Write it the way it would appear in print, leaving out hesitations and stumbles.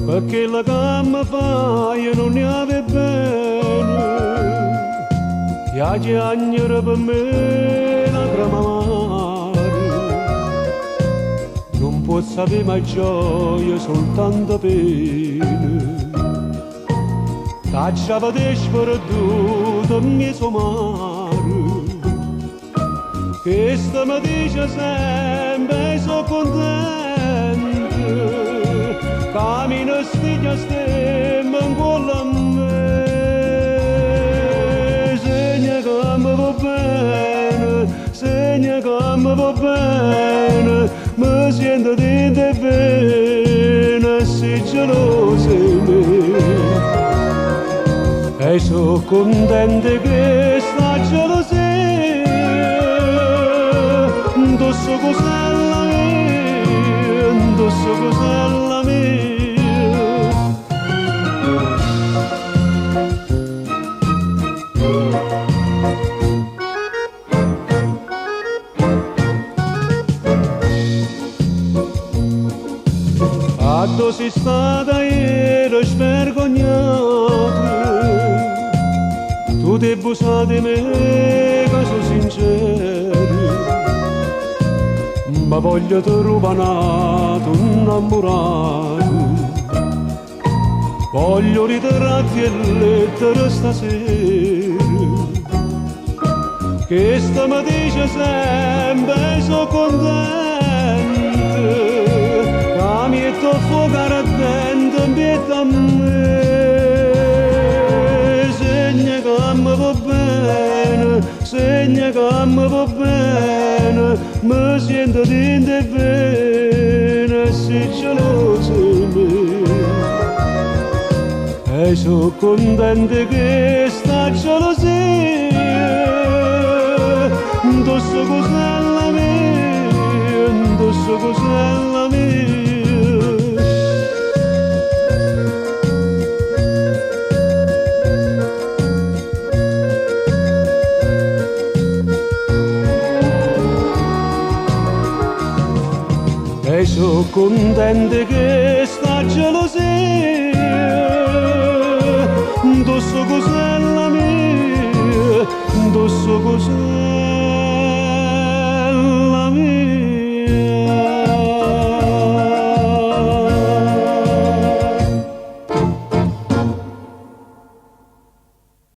Perché la gamma fa io non ne ave bene, piace agnere per me la trama mare, non può sapere mai gioia soltanto pena, tacciava di sperduto mi somare, che sta mi dice sempre sono contento, cammino stiglia stemma in cuore a me, segna che mi va bene, segna che mi va bene, mi sento dentro e bene, sei gelosa di me, e sono contenta che sta gelosia, indosso cos'ella mia, indosso cos'ella mia. Quando sei stata ero svergognata, tu ti busa di me che sono sincero, ma voglio te rubanato innamorato, voglio ritirarti e lettere stasera, che sta mi dice sempre sono contento, mi è troppo carattere impieta a me, segna che mi va bene, segna che mi va bene, mi sento dentro e bene, sei gelosa di me, e sono contenta che sta gelosia, indosso cos'ella mia, indosso cos'ella mia. E sono contenta che sta gelosia, indosso cos'ella mia, indosso cos'ella